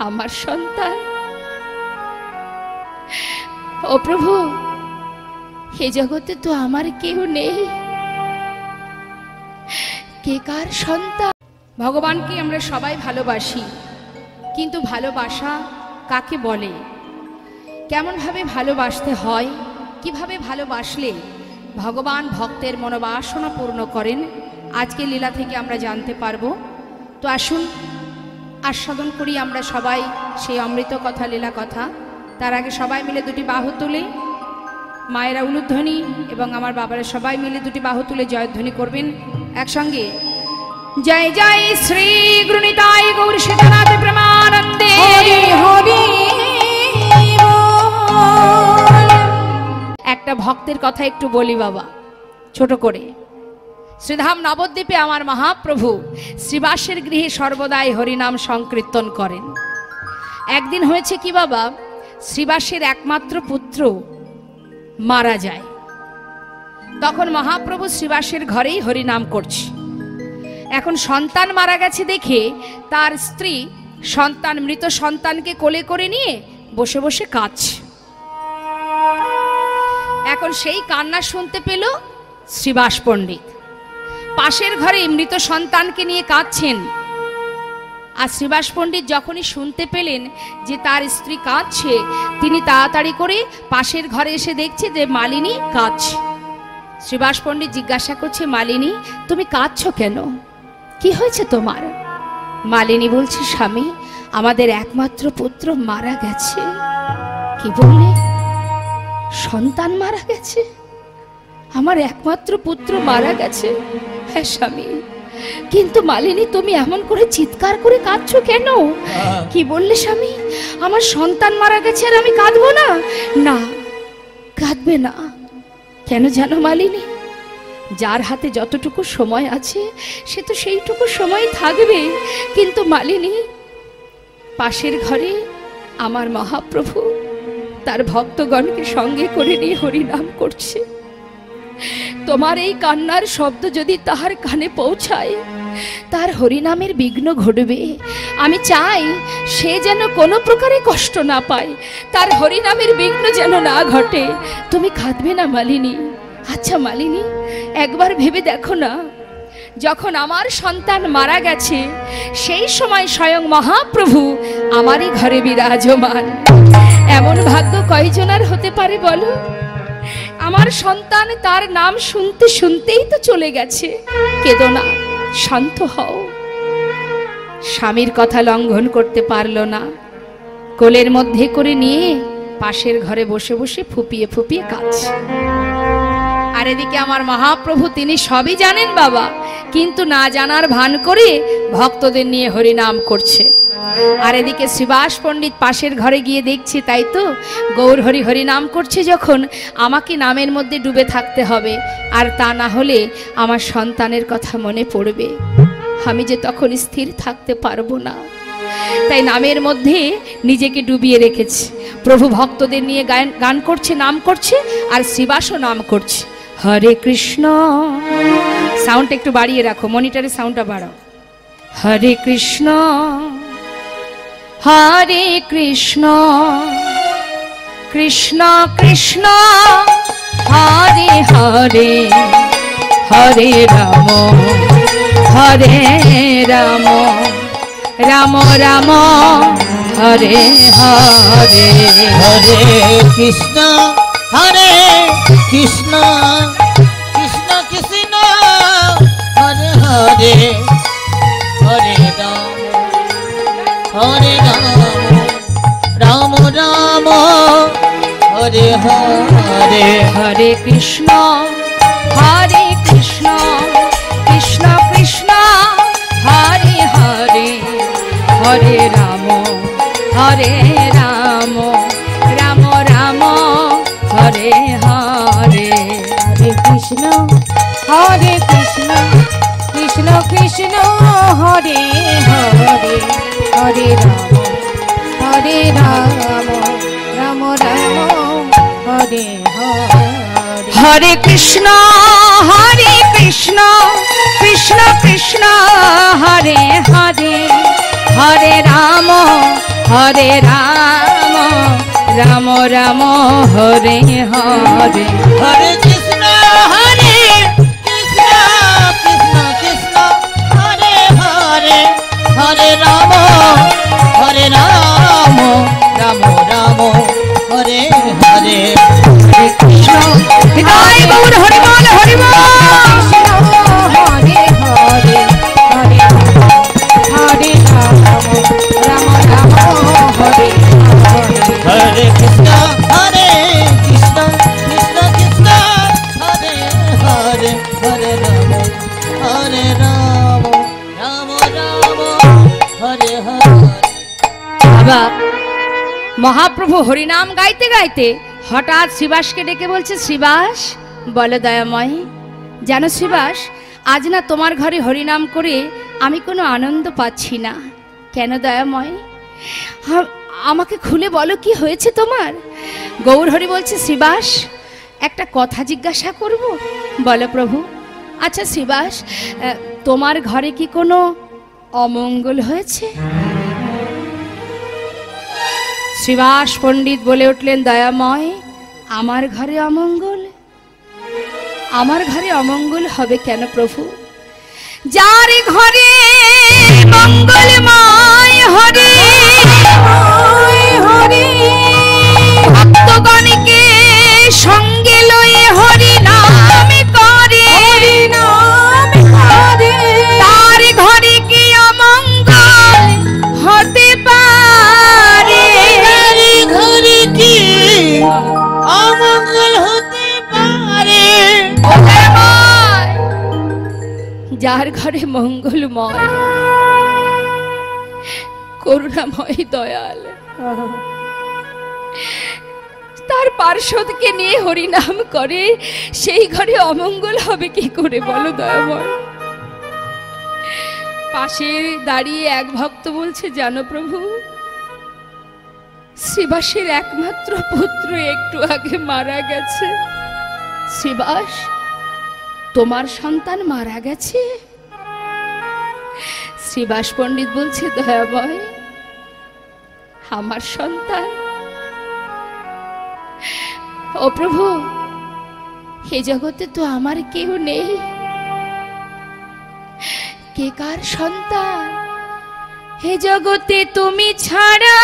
আমার সন্তান। ও প্রভু, এই জগতে তো আমার কেউ নেই, কে কার সন্তান? ভগবানকে আমরা সবাই ভালোবাসি, কিন্তু ভালোবাসা কাকে বলে, কেমন ভাবে ভালোবাসতে হয়, কিভাবে ভালোবাসলে ভগবান ভক্তের মনোবাসনা পূর্ণ করেন, আজকে লীলা থেকে আমরা জানতে পারবো। তো আসুন আস্বাদন করি আমরা সবাই সেই অমৃত কথা, লীলা কথা। তার আগে সবাই মিলে দুটি বাহু তুলে, মায়েরা উলুধ্বনি এবং আমার বাবারা সবাই মিলে দুটি বাহু তুলে জয়ধ্বনি করবেন একসঙ্গে। জয় জয় শ্রী গুরুনিতাই গৌর সীতানাথ প্রেমানন্দে হরি হরি। একটা ভক্তের কথা একটু বলি বাবা, ছোট করে। শ্রীধাম নবদ্বীপে আমার মহাপ্রভু শ্রীবাসের গৃহে সর্বদাই হরিনাম সংকীর্তন করেন। একদিন হয়েছে কি বাবা, শ্রীবাসের একমাত্র পুত্র মারা যায়। তখন মহাপ্রভু শ্রীবাসের ঘরেই হরিনাম করছে। এখন সন্তান মারা গেছে দেখে তার স্ত্রী মৃত সন্তানকে কোলে করে নিয়ে বসে বসে কাঁদছে। এখন সেই কান্না শুনতে পেল শ্রীবাস পণ্ডিত। পাশের ঘরে মৃত সন্তানকে নিয়ে কাঁদছেন। আর শ্রীবাস পণ্ডিত যখনই শুনতে পেলেন যে তার স্ত্রী কাঁদছে, তিনি তাড়াতাড়ি করে পাশের ঘরে এসে দেখছে যে মালিনী কাঁদছে। শ্রীবাস পণ্ডিত জিজ্ঞাসা করছে, মালিনী তুমি কাঁদছো কেন, কি হয়েছে তোমার? মালিনী বলছে, স্বামী আমাদের একমাত্র পুত্র মারা গেছে। কি বললে? সন্তান মারা গেছে? আমার একমাত্র পুত্র মারা গেছে? হ্যাঁ স্বামী, কিন্তু মালিনী তুমি এমন করে চিৎকার করে কাঁদছো কেন? কি বললে স্বামী? আমার সন্তান মারা গেছে আর আমি কাঁদবো না? না, কাঁদবে না। কেন জানো মালিনী? যার হাতে যতটুকু সময় আছে সে তো সেইটুকু সময় থাকবে। কিন্তু মালিনী, পাশের ঘরে আমার মহাপ্রভু তার ভক্তগণকে সঙ্গে করে নিয়ে হরিনাম করছে। তোমার এই কান্নার শব্দ যদি তাহার কানে পৌঁছায়, তার হরিনামের বিঘ্ন ঘটবে। আমি চাই সে যেন কোনো প্রকারে কষ্ট না পায়, তার হরিনামের বিঘ্ন যেন না ঘটে। তুমি কাঁদবে না মালিনী? আচ্ছা মালিনী, একবার ভেবে দেখো না, যখন আমার সন্তান মারা গেছে সেই সময় স্বয়ং মহাপ্রভু আমারই ঘরে বিরাজমান। এমন ভাগ্য কয়জনার হতে পারে বলো? আমার সন্তান তার নাম শুনতে শুনতেই তো চলে গেছে। কেঁদো না, শান্ত হও। স্বামীর কথা লঙ্ঘন করতে পারলো না, কোলের মধ্যে করে নিয়ে পাশের ঘরে বসে বসে ফুপিয়ে ফুপিয়ে কাঁদছে। আর এদিকে আমার মহাপ্রভু তিনি সবই জানেন বাবা, কিন্তু না জানার ভান করে ভক্তদের নিয়ে হরিনাম করছে। আর এদিকে শ্রীবাস পণ্ডিত পাশের ঘরে গিয়ে দেখছে, তাই তো গৌর হরি হরিনাম করছে যখন, আমাকে নামের মধ্যে ডুবে থাকতে হবে, আর তা না হলে আমার সন্তানের কথা মনে পড়বে, আমি যে তখন স্থির থাকতে পারবো না। তাই নামের মধ্যে নিজেকে ডুবিয়ে রেখেছে। প্রভু ভক্তদের নিয়ে গান করছে, নাম করছে, আর শ্রীবাসও নাম করছে। হরে কৃষ্ণ, সাউন্ড একটু বাড়িয়ে রাখো, মনিটরের সাউন্ডটা বাড়াও। হরে কৃষ্ণ হরে কৃষ্ণ কৃষ্ণ কৃষ্ণ হরে হরে, হরে রাম হরে রাম, রাম রাম হরে হরে। হরে কৃষ্ণ হরে কৃষ্ণ কৃষ্ণ কৃষ্ণ হরে হরে, হরে রাম হরে রাম, রাম রাম হরে হরে। হরে কৃষ্ণ কৃষ্ণ কৃষ্ণ হরে হরে, হরে রাম রাম, রাম রাম হরে হরে। হরে কৃষ্ণ কৃষ্ণ কৃষ্ণ হরে হরে, হরে রাম রাম রাম হরে হরে। হরে কৃষ্ণ কৃষ্ণ কৃষ্ণ হরে হরে, হরে রাম হরে রাম রাম রাম হরে হরে হরে কৃষ্ণ কৃষ্ণ কৃষ্ণ হরে হরে হরে রাম রাম রাম হরে হরে হরে কৃষ্ণ হৃদয় গৌর হরি বল হরি বল হরে হরে হরে হরে রাম রাম হরে হরে কৃষ্ণ কৃষ্ণ কৃষ্ণ হরে হরে হরে রাম রাম রাম হরে হরে। বাবা মহাপ্রভু হরিনাম গাইতে গাইতে হঠাৎ শ্রীবাসকে ডেকে বলছে, শ্রীবাস বলো দয়াময়, জানো শ্রীবাস, আজ না তোমার ঘরে হরিনাম করে আমি কোনো আনন্দ পাচ্ছি না। কেন দয়াময়? আমাকে খুলে বলো, কি হয়েছে তোমার? গৌরহরি বলছে, শ্রীবাস একটা কথা জিজ্ঞাসা করব। বলো প্রভু। আচ্ছা শ্রীবাস, তোমার ঘরে কি কোনো অমঙ্গল হয়েছে? শ্রীবাস পণ্ডিত বলে উঠলেন, দয়াময় আমার ঘরে অমঙ্গল? আমার ঘরে অমঙ্গল হবে কেন প্রভু? যার ঘরে মঙ্গলময় হরে হরে ভক্তগণকে সঙ্গে লয়ে হরি নাম করে তার ঘরে কি অমঙ্গল হতে পারে? ঘরে কি অমঙ্গল হতে পারে? যার ঘরে মঙ্গলময়, করুণাময়, দয়াল, তার পার্শ্বদকে নিয়ে হরিনাম করে, সেই ঘরে অমঙ্গল হবে কি করে বলো দয়াময়? পাশে দাঁড়িয়ে এক ভক্ত বলছে, জানো প্রভু, শ্রীবাসের একমাত্র পুত্র একটু আগে মারা গেছে। শ্রীবাস তোমার সন্তান মারা গেছে? শ্রীবাস পণ্ডিত বলছে, দয়াময় আমার সন্তান? ও প্রভু, এ জগতে তো আমার কেউ নেই, কে কার সন্তান? হে জগতে তুমি ছাড়া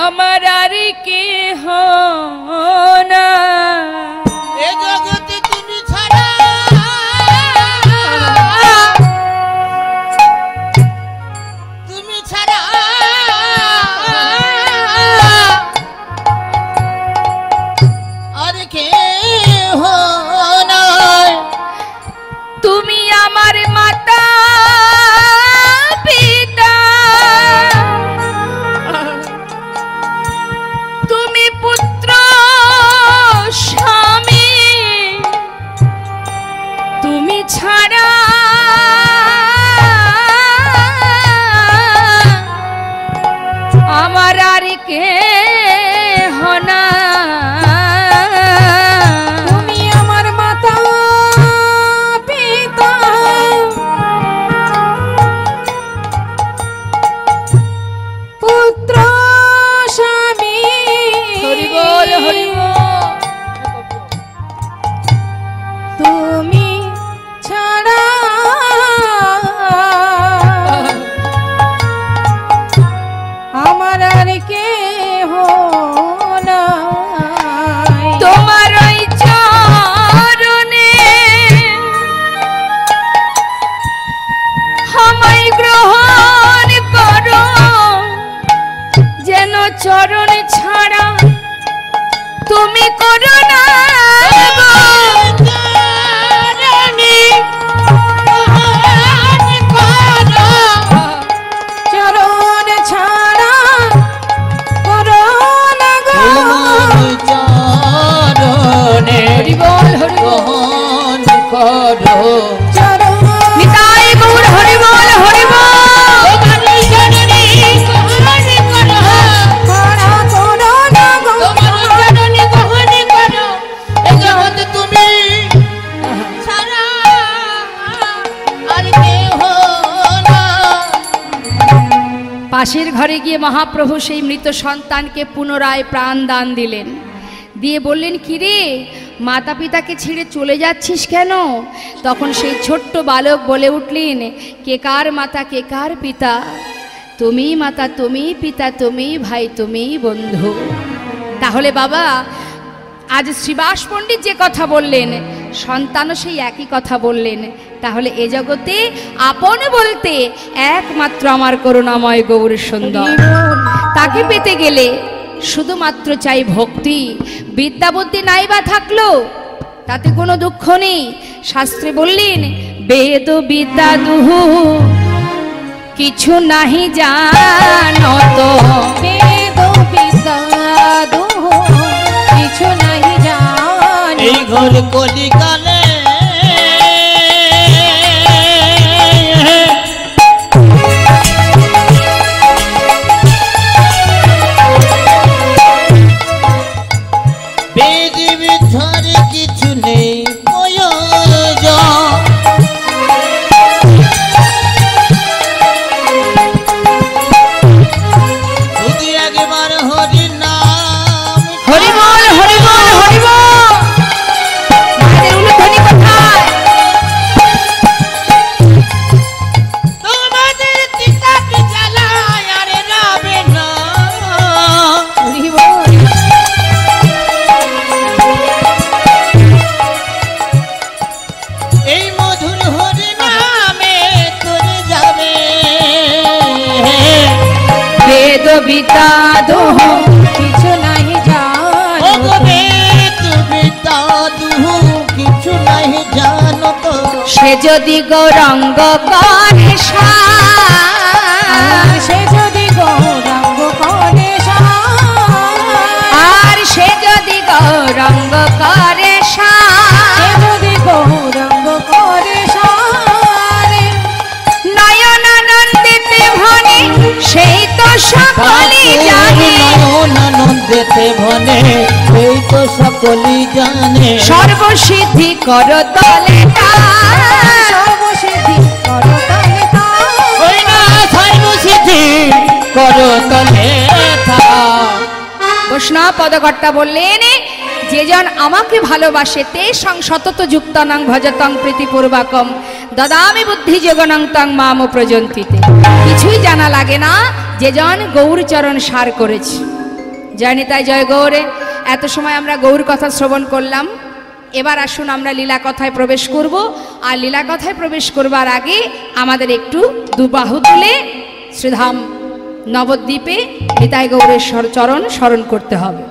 আমার আর কেহ না। এ জগতে তুমি ছাড়া আর কেহ নাই। তুমি আমার মাতা পিতা, তুমি পুত্র স্বামী, তুমি ছাড়া আমার আর কেহ না। তুমি আমার মাতা পিতা, পুত্র স্বামী। হরি বল হরি বল। তুমি ছাড়া আমার আর কেহ নাই। তোমার ওই চরণে আমায় গ্রহণ করো, যেন চরণ ছাড়া তুমি করো না। চরণ ছাড়া করো না গো। চরণে হরি বল হরি বল। গ্রহণ করো। চরণ নিতাই গৌর হরি বল হরি বল। ছাড়া করো না গো। তোমার চরণে গ্রহণ করো। এ জগতে পাশের ঘরে গিয়ে মহাপ্রভু সেই মৃত সন্তানকে পুনরায় প্রাণ দান দিলেন, দিয়ে বললেন, কিরে মাতা পিতাকে ছেড়ে চলে যাচ্ছিস কেন? তখন সেই ছোট্ট বালক বলে উঠলেন, কে কার মাতা কে কার পিতা, তুমি মাতা তুমি পিতা তুমি ভাই তুমি বন্ধু। তাহলে বাবা আজ শ্রীবাস পণ্ডিত যে কথা বললেন, সন্তানও সেই একই কথা বললেন। তাহলে এ জগতে আপন বলতে একমাত্র আমার করুণাময় গৌর সুন্দর। তাকে পেতে গেলে শুধুমাত্র চাই ভক্তি। বিদ্যা বুদ্ধি নাই বা থাকলো তাতে কোনো দুঃখ নেই। শাস্ত্রে বললেন, বেদ বিদ্যা দুহু কিছু নাহি জানত, বেদ বিদ্যা দুহু কিছু নাহি জানো। এই ঘর কলিকালে বেদ বিদ্যার কিছু নেই প্রয়োজন। যদি একবার হরি নাম হরিবল হরিবল হরিবল। মায়ের উলুধ্বনি কোথায়? তোমাদের চিতাকে জ্বালায় আর রবে না। এই মধুর হরি নামে তোরে যাবে বেদ বিদ্যা দোহ কিছু নাহি ও জানো। গো বেদ বিদ্যা দুহু কিছু নাহি জানো তো। সে যদি গৌরঙ্গ করে আর সে যদি গৌরাঙ্গ করে আর সে যদি গৌরঙ্গ করে সে যদি গৌরাঙ্গ করে নয়নানন্দিতে ভনে সেই তো সকলে জানে। নয়নানন্দেতে ভনে এই তো সকলেই জানে। সর্বসিদ্ধি কর তলে সর্বসিদ্ধি করো তলে ওই না সর্বসিদ্ধি করো তলে বৈষ্ণব পদকর্তা বললেন, যে জন আমাকে ভালোবাসে তে সতত যুক্তানাং ভজতং প্রীতিপূর্বকম দদামি বুদ্ধি যোগনং তং মাম প্রজন্তিতে। কিছুই জানা লাগে না, যে জন গৌরচরণ সার করেছে। জয় নিতাই জয় গৌরে। এত সময় আমরা গৌর কথা শ্রবণ করলাম, এবার আসুন আমরা লীলা কথায় প্রবেশ করব। আর লীলা কথায় প্রবেশ করবার আগে আমাদের একটু দুবাহু তুলে শ্রীধাম নবদ্বীপে নিতাই গৌরের চরণ স্মরণ করতে হবে।